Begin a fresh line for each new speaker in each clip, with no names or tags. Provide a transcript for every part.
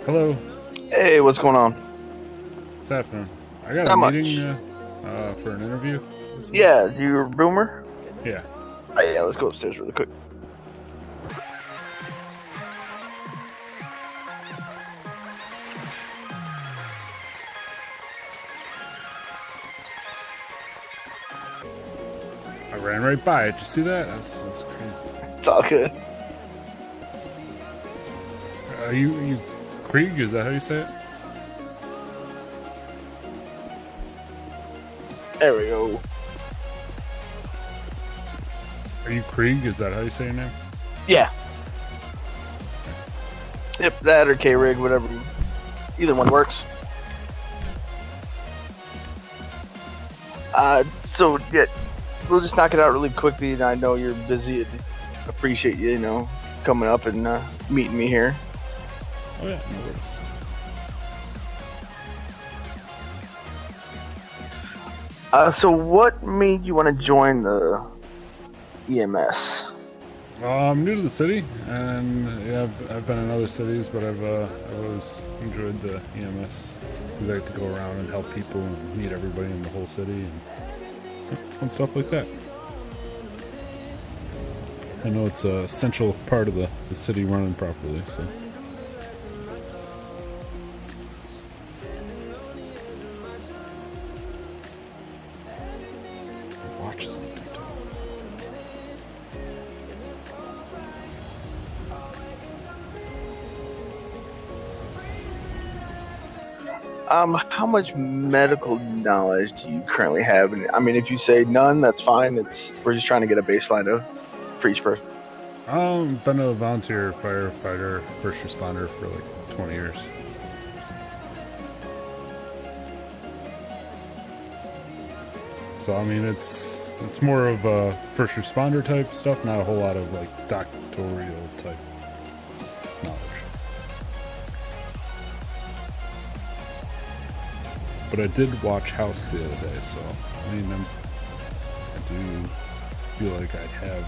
Hello.
Hey, what's going on?
What's happening? I got
Not
a
much.
meeting for an interview.
Yeah, you're a boomer?
Yeah.
Oh, yeah, let's go upstairs really quick.
I ran right by it. Did you see that? That's crazy.
It's all good.
You Krieg? Is that how you say it?
There we go.
Are you Krieg? Is that how you say your name?
Yeah. Yep, that or K-Rig, whatever. Either one works. So, yeah, we'll just knock it out really quickly, and I know you're busy. And appreciate you, coming up and meeting me here.
Oh, yeah, no worries.
So what made you want to join the EMS?
I'm new to the city, and yeah, I've been in other cities, but I've always enjoyed the EMS because I get to go around and help people and meet everybody in the whole city and stuff like that. I know it's an essential part of the city running properly, so. The watch is on TikTok.
How much medical knowledge do you currently have? And I mean, if you say none, that's fine. We're just trying to get a baseline for each person.
Been a volunteer firefighter, first responder for like 20 years. So I mean, it's more of a first responder type stuff, not a whole lot of like doctoral type knowledge. But I did watch House the other day, so I mean, I do feel like I'd have,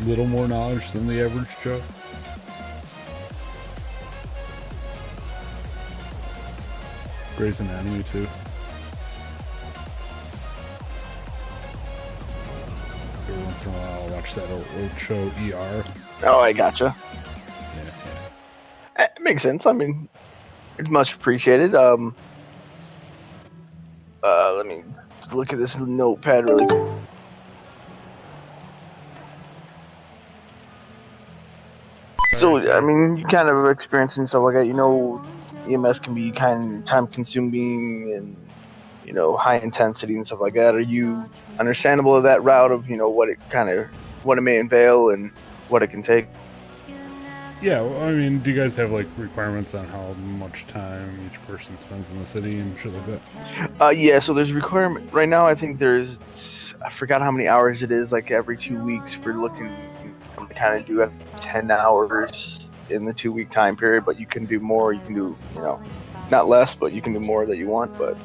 a little more knowledge than the average Joe. Grey's Anatomy too. Every once in a while I'll watch that old show ER.
Oh, I gotcha.
Yeah.
It makes sense. I mean, it's much appreciated. Let me look at this notepad really quick. So, I mean, you kind of experiencing stuff like that. EMS can be kind of time-consuming and, high intensity and stuff like that. Are you understandable of that route of, what it may entail and what it can take?
Yeah, well, I mean, do you guys have like requirements on how much time each person spends in the city and shit like that?
Yeah, so there's a requirement right now. I think I forgot how many hours it is. Like every 2 weeks, we're looking to kind of do 10 hours in the 2 week time period. But you can do more. You can do, not less, but you can do more that you want. But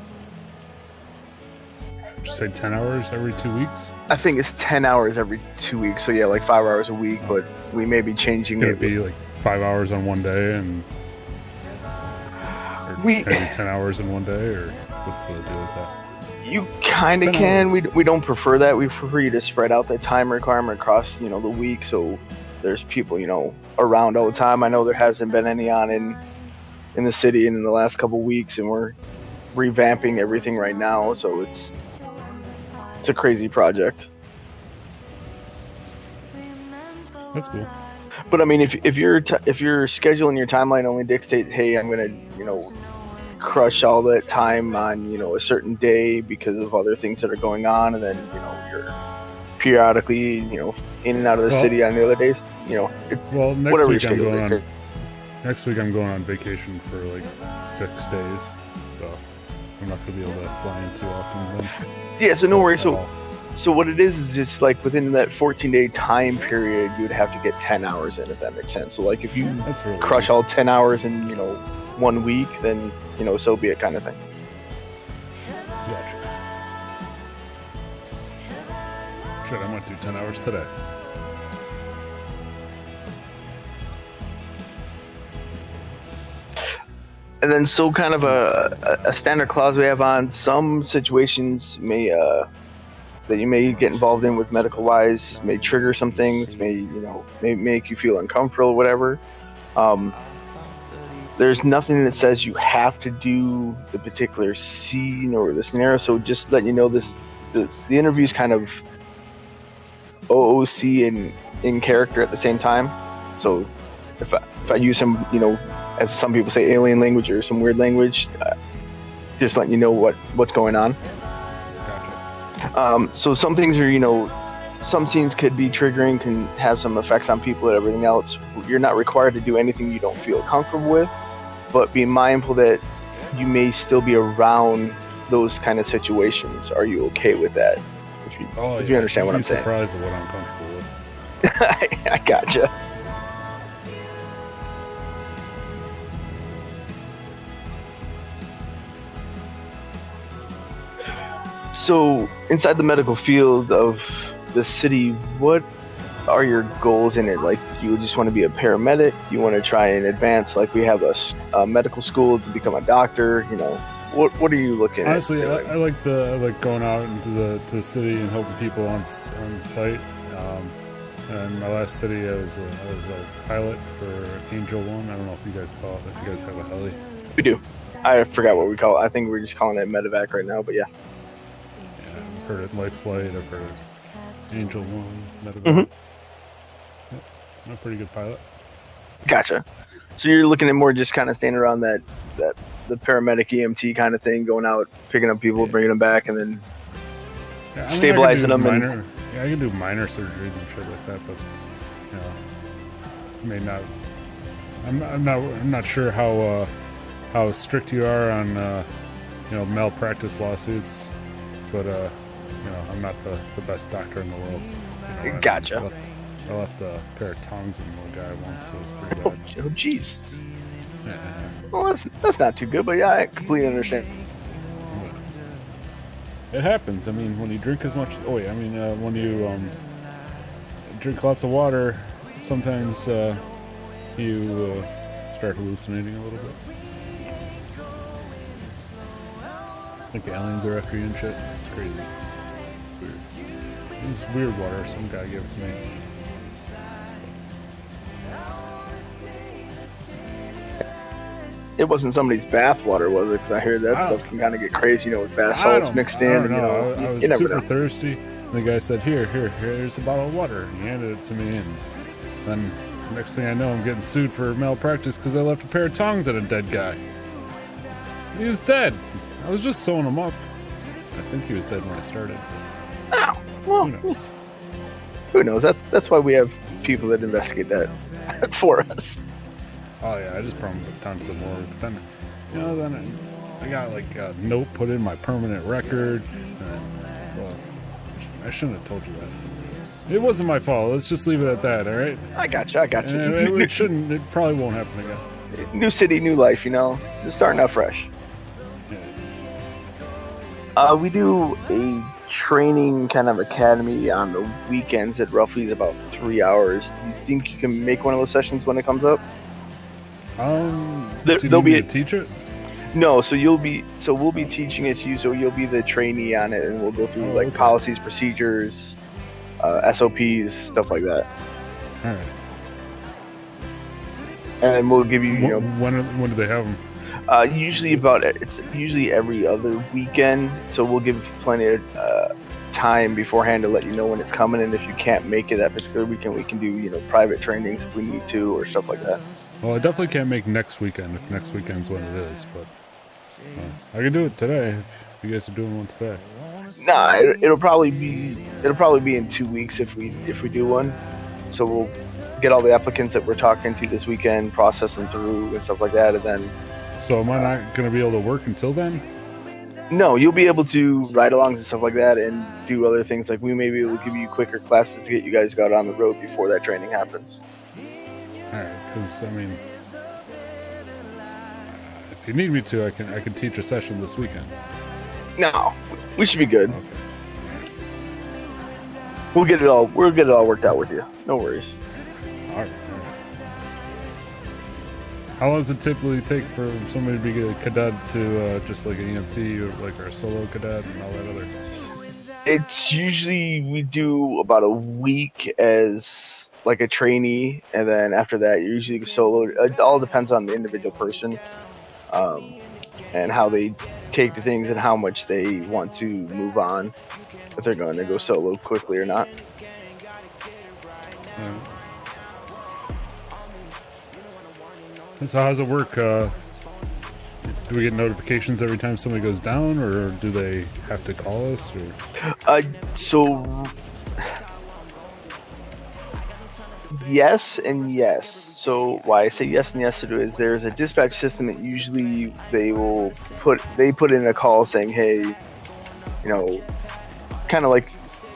Did you say 10 hours every 2 weeks?
I think it's 10 hours every 2 weeks. So yeah, like 5 hours a week. But we may be changing
Could
it.
it be like 5 hours on one day and maybe 10 hours in one day, or what's the deal with that?
You kind of can. We don't prefer that. We prefer you to spread out the time requirement across, the week, so there's people, around all the time. I know there hasn't been any on in the city in the last couple weeks, and we're revamping everything right now, so it's a crazy project.
That's cool.
But I mean, if your scheduling your timeline only dictates, hey, I'm gonna, crush all that time on, a certain day because of other things that are going on, and then, you're periodically, in and out of the city on the other days,
Well, next week I'm going on vacation for like 6 days, so I'm not gonna be able to fly in too often then.
Yeah, so no worries. So what it is just like within that 14-day time period, you'd have to get 10 hours in, if that makes sense. So like if you
really
crush all 10 hours in, 1 week, then, so be it kind of thing.
Gotcha. Shit, I might do 10 hours today.
And then, so kind of a standard clause we have on some situations may that you may get involved in with medical wise may trigger some things, may make you feel uncomfortable, whatever. There's nothing that says you have to do the particular scene or the scenario. So just let you know, the interview is kind of OOC and in character at the same time. So if I use some, as some people say, alien language or some weird language, just letting you know what's going on.
Gotcha.
So some things are, some scenes could be triggering, can have some effects on people and everything else. You're not required to do anything you don't feel comfortable with, but be mindful that you may still be around those kind of situations. Are you okay with that? If you understand what I'm saying.
You'd be surprised at what I'm comfortable with.
I gotcha. So, inside the medical field of the city, what are your goals in it? Like, do you just want to be a paramedic? Do you want to try and advance, like we have a medical school to become a doctor? What are you looking
Honestly,
at?
I like going out into the city and helping people on site. And my last city, I was a pilot for Angel One. I don't know if you guys call it. If you guys have a heli.
We do. I forgot what we call it. I think we're just calling it medevac right now. But yeah.
I've heard it Light Flight. I've heard it Angel One, medevac.
Mm-hmm.
Yep. I'm a pretty good pilot.
Gotcha. So you're looking at more just kind of staying around the paramedic EMT kind of thing, going out, picking up people, bringing them back, and then stabilizing them.
I can do minor surgeries and shit like that, but may not. I'm not sure how strict you are on malpractice lawsuits, but I'm not the best doctor in the world.
Gotcha.
I left a pair of tongs in the guy once, so it was pretty bad.
Oh, jeez.
Yeah.
Well, that's not too good, but yeah, I completely understand.
It happens. I mean, when you drink as much as... when you drink lots of water, sometimes you start hallucinating a little bit. I think aliens are after you and shit. It's crazy. It's weird. It was weird water some guy gave it to me.
It wasn't somebody's bath water, was it? Because I hear that stuff can kind of get crazy, with bath salts mixed in.
I was super thirsty. And the guy said, here's a bottle of water. And he handed it to me, and then next thing I know, I'm getting sued for malpractice because I left a pair of tongs at a dead guy. He was dead. I was just sewing him up. I think he was dead when I started.
Oh, well,
who knows?
Who knows? That's why we have people that investigate that for us.
Oh yeah, I just brought him down to the morgue. But then, I got like a note put in my permanent record. Well, I shouldn't have told you that. It wasn't my fault. Let's just leave it at that. All right.
I got you.
And it shouldn't. It probably won't happen again.
New city, new life. Just starting out fresh.
Yeah.
We do a training kind of academy on the weekends. It roughly is about 3 hours. Do you think you can make one of those sessions when it comes up?
There'll be to teach it.
No, we'll be teaching it to you. So you'll be the trainee on it, and we'll go through policies, procedures, SOPs, stuff like that.
All right.
And we'll give you,
when do they have them?
It's usually every other weekend. So we'll give plenty of time beforehand to let you know when it's coming. And if you can't make it that particular weekend, we can do private trainings if we need to or stuff like that.
Well, I definitely can't make next weekend if next weekend's when it is, but I can do it today if you guys are doing one today.
Nah, it'll probably be in 2 weeks if we do one. So we'll get all the applicants that we're talking to this weekend, process them through and stuff like that, and then.
So am I not going to be able to work until then?
No, you'll be able to ride-alongs and stuff like that and do other things. Like we may be able to give you quicker classes to get you guys out on the road before that training happens.
Alright, because if you need me to, I can teach a session this weekend.
No, we should be good.
Okay.
We'll get it all worked out with you. No worries.
Alright. How long does it typically take for somebody to be a cadet to just like an EMT or a solo cadet and all that other?
It's usually we do about a week as like a trainee, and then after that you're usually solo. It all depends on the individual person, and how they take the things and how much they want to move on, if they're going to go solo quickly or not.
So how does it work? Do we get notifications every time somebody goes down, or do they have to call us? Or?
So yes and yes. So why I say yes and yes to it is there's a dispatch system that usually they put in a call saying, hey, you know, kind of like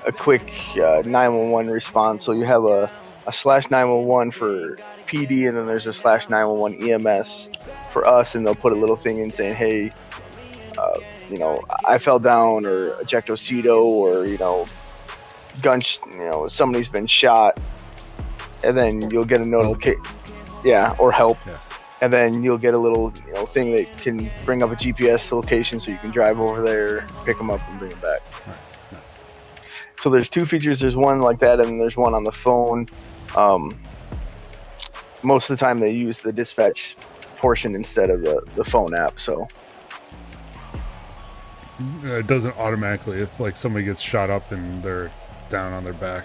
a quick 911 response. So you have a /911 for PD, and then there's a /911 EMS for us, and they'll put a little thing in saying, hey, you know, I fell down, or ejectocito, or, you know, somebody's been shot, and then you'll get a notification, or help, and then you'll get a little, you know, thing that can bring up a GPS location so you can drive over there, pick them up, and bring them back.
Nice.
So there's two features. There's one like that, and there's one on the phone. Most of the time they use the dispatch portion instead of the phone app, so
it doesn't automatically, if like somebody gets shot up and they're down on their back,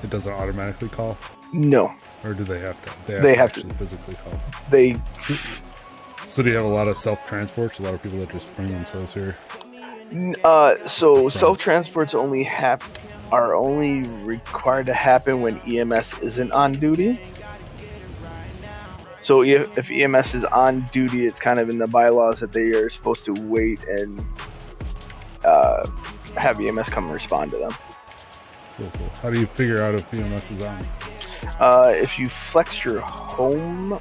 it doesn't automatically call?
No.
Or do they have to?
They have to
physically call. So do you have a lot of self-transports, a lot of people that just bring themselves here?
So self-transports are only required to happen when EMS isn't on duty. So if EMS is on duty, it's kind of in the bylaws that they are supposed to wait and have EMS come and respond to them.
Cool. How do you figure out if EMS is on?
If you flex your home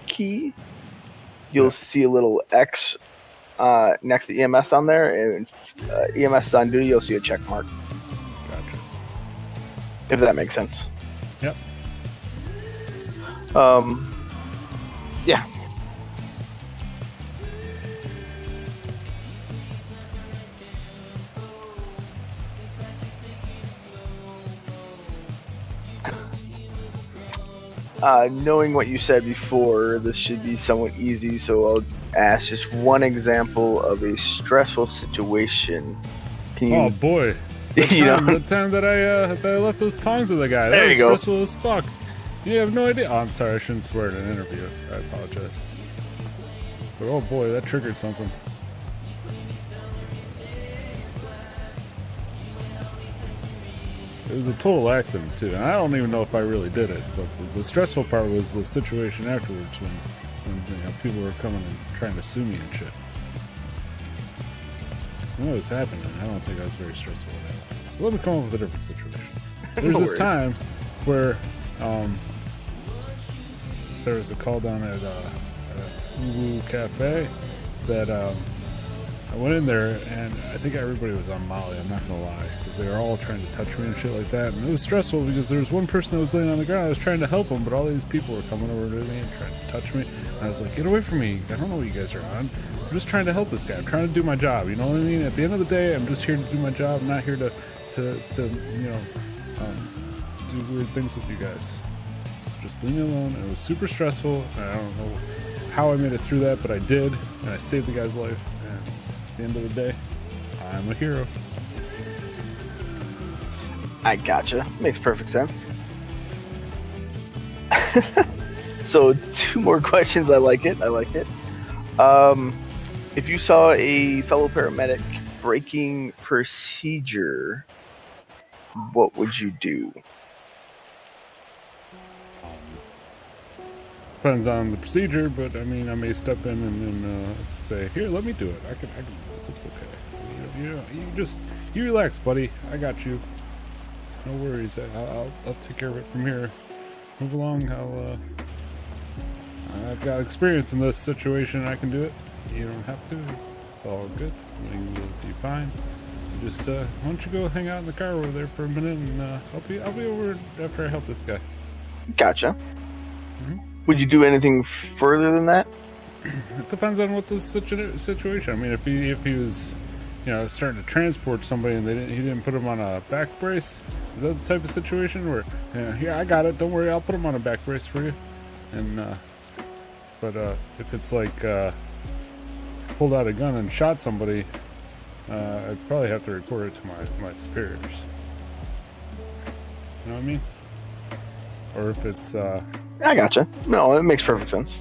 key, you'll see a little X next to EMS on there, and EMS is on duty, you'll see a check mark.
Gotcha.
If that makes sense.
Yep.
Yeah. Knowing what you said before, this should be somewhat easy, so I'll ask just one example of a stressful situation. Can you?
Oh boy! The time that I left those tongs with the guy. That was stressful as fuck. You have no idea. Oh, I'm sorry, I shouldn't swear in an interview. I apologize. But oh boy, that triggered something. It was a total accident too, and I don't even know if I really did it. But the stressful part was the situation afterwards when people were coming and trying to sue me and shit. When it was happening, I don't think I was very stressful at that. So let me come up with a different situation. There was this time where there was a call down at Woo Cafe that I went in there, and I think everybody was on Molly, I'm not gonna lie, because they were all trying to touch me and shit like that, and it was stressful because there was one person that was laying on the ground. I was trying to help him, but all these people were coming over to me and trying to touch me, and I was like, get away from me, I don't know what you guys are on. I'm just trying to help this guy, I'm trying to do my job, you know what I mean? At the end of the day, I'm just here to do my job, I'm not here to you know, do weird things with you guys. So just leave me alone. It was super stressful, and I don't know how I made it through that, but I did, and I saved the guy's life. And at the end of the day, I'm a hero.
I gotcha. Makes perfect sense. So 2 more questions. I like it. If you saw a fellow paramedic breaking procedure, what would you do?
Depends on the procedure, but I mean, I may step in and say, "Here, let me do it. I can do this. It's okay. You relax, buddy. I got you. No worries. I'll take care of it from here. Move along. I've got experience in this situation. I can do it. You don't have to. It's all good. Everything will be fine. Just why don't you go hang out in the car over there for a minute, and I'll be over after I help this guy."
Gotcha.
Mm-hmm.
Would you do anything further than that?
It depends on what the situation. I mean, if he was, starting to transport somebody and he didn't put him on a back brace, is that the type of situation where, yeah, I got it, don't worry, I'll put him on a back brace for you. And but if it's like pulled out a gun and shot somebody, I'd probably have to report it to my superiors. You know what I mean? Or if it's
I gotcha. No, it makes perfect sense.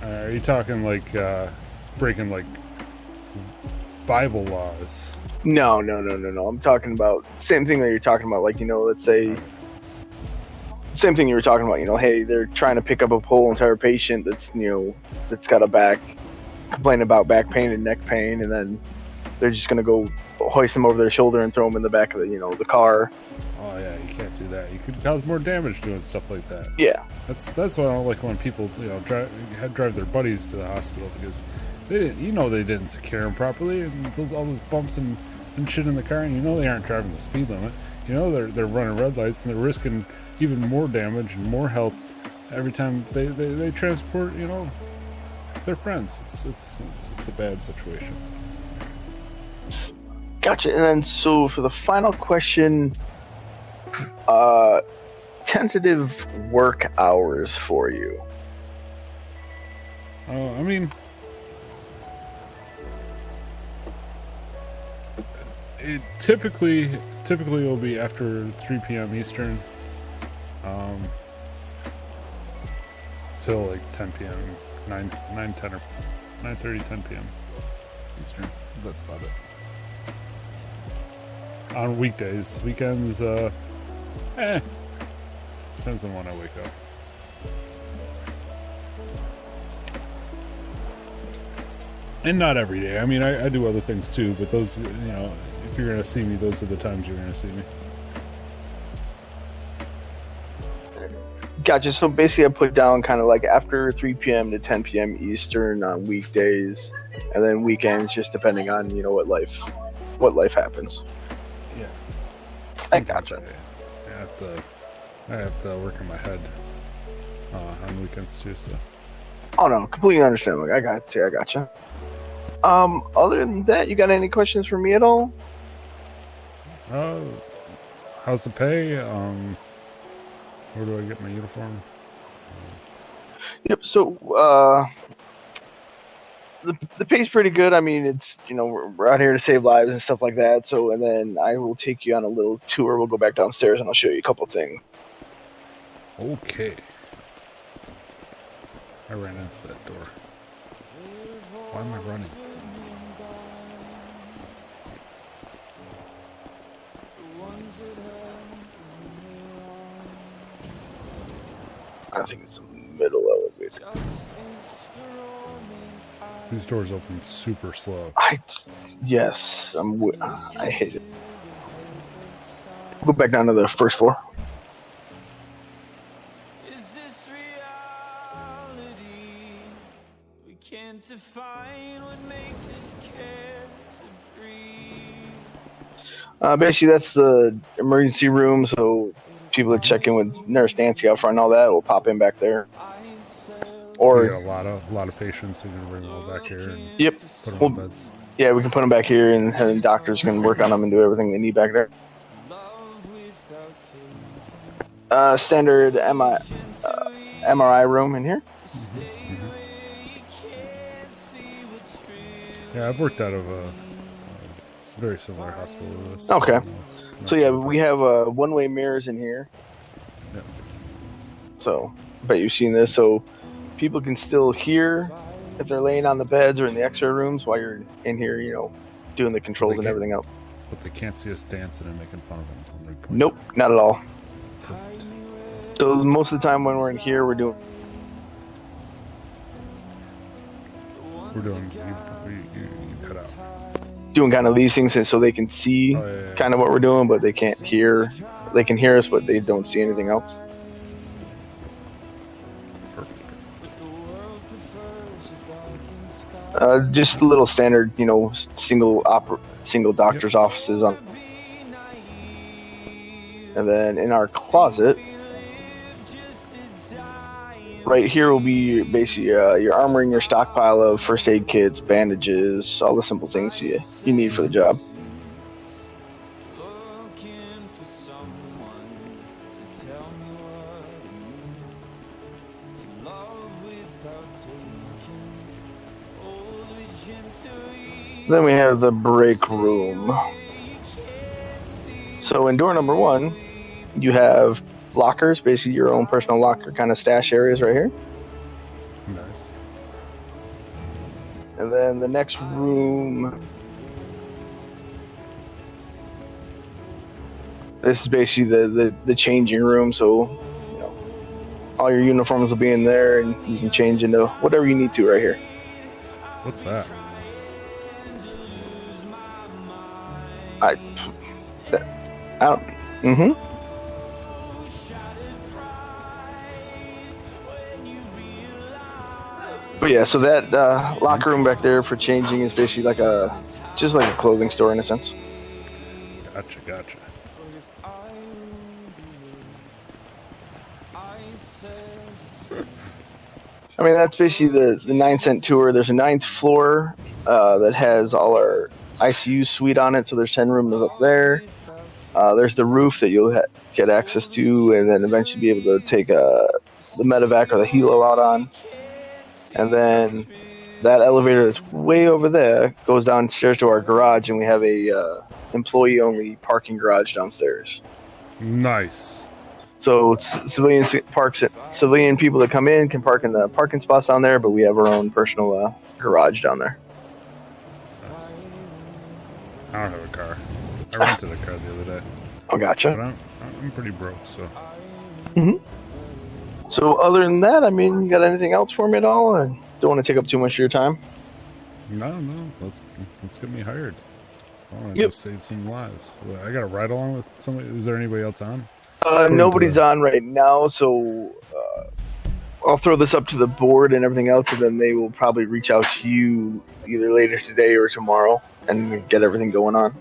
Are you talking like breaking like Bible laws?
No. I'm talking about same thing that you're talking about. Like, let's say same thing you were talking about. Hey, they're trying to pick up a whole entire patient that's that's got a complaining about back pain and neck pain, and then they're just gonna go hoist them over their shoulder and throw them in the back of the car.
Oh yeah, you can't do that. You could cause more damage doing stuff like that.
Yeah,
that's why I don't like when people drive their buddies to the hospital, because they didn't secure them properly, and all those bumps and shit in the car, and they aren't driving the speed limit. They're running red lights, and they're risking even more damage and more health every time they transport their friends. It's a bad situation.
Gotcha. And then so for the final question, tentative work hours for you.
I mean, it typically will be after 3 p.m. Eastern, till like 10 p.m. 9, 10 or 9:30, 10 p.m. Eastern. That's about it. On weekdays, weekends, depends on when I wake up. And not every day. I mean, I do other things too, but those, if you're gonna see me, those are the times you're gonna see me.
Gotcha. So basically, I put down kind of like after 3 p.m. to 10 p.m. Eastern on weekdays, and then weekends, just depending on what life happens.
Yeah.
I gotcha.
I have to work in my head on weekends too. So.
Oh no, completely understandable. I gotcha. Other than that, you got any questions for me at all?
How's the pay? Where do I get my uniform?
Yep. So, the pay's pretty good. I mean, it's we're out here to save lives and stuff like that. So, and then I will take you on a little tour. We'll go back downstairs and I'll show you a couple things.
Okay. I ran into that door. Why am I running?
I think it's a middle elevator.
These doors open super slow.
I hate it. Go back down to the first floor.
Is this reality? We can't define what makes us care to breathe.
Basically, that's the emergency room. So people that check in with Nurse Nancy out front and all that will pop in back there. Or
we got a lot of patients. We're gonna bring them all back here. And
yep.
Put them on beds.
Yeah, we can put them back here, and then doctors can work on them and do everything they need back there. Standard MRI room in here.
Mm-hmm. Yeah, I've worked out of it's a very similar hospital to this.
Okay. So yeah, we have one-way mirrors in here.
Yep.
So, I bet you've seen this. So, people can still hear if they're laying on the beds or in the X-ray rooms while you're in here, doing the controls and everything else.
But they can't see us dancing and making fun of them.
Nope, not at all.
Perfect.
So most of the time when we're in here, we're doing.
You cut out.
Doing kind of these things so they can see kind of what we're doing, but they can't hear. They can hear us, but they don't see anything else. Just a little standard, single doctor's offices on. And then in our closet, right here will be basically your armoring, your stockpile of first aid kits, bandages, all the simple things you need for the job.
Looking for someone to tell me what it means to love without taking allegiance to you.
Then we have the break room. So in door number 1, you have lockers, basically your own personal locker kind of stash areas right here.
Nice.
And then the next room, this is basically the changing room. So, you know, all your uniforms will be in there, and you can change into whatever you need to right here.
What's that?
I don't. Mm-hmm. But yeah, so that locker room back there for changing is basically like just like a clothing store in a sense.
Gotcha.
I mean, that's basically the 9-cent tour. There's a 9th floor that has all our ICU suite on it, so there's 10 rooms up there. There's the roof that you'll get access to, and then eventually be able to take the medevac or the helo out on. And then that elevator that's way over there goes downstairs to our garage, and we have a employee-only parking garage downstairs.
Nice.
So civilian people that come in can park in the parking spots down there, but we have our own personal garage down there.
Nice. I don't have a car. I rented a car the other day.
Oh, gotcha.
But I'm pretty broke, so.
Mm-hmm. So other than that, I mean, you got anything else for me at all? I don't want to take up too much of your time.
No. Let's get me hired. I want to
Yep.
go save some lives. Well, I got to ride along with somebody. Is there anybody else on?
Nobody's on right now, so I'll throw this up to the board and everything else, and then they will probably reach out to you either later today or tomorrow and get everything going on.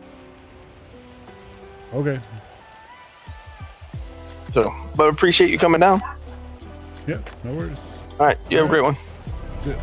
Okay.
So, but appreciate you coming down.
Yeah, no worries.
All right, you have a great one.
That's it.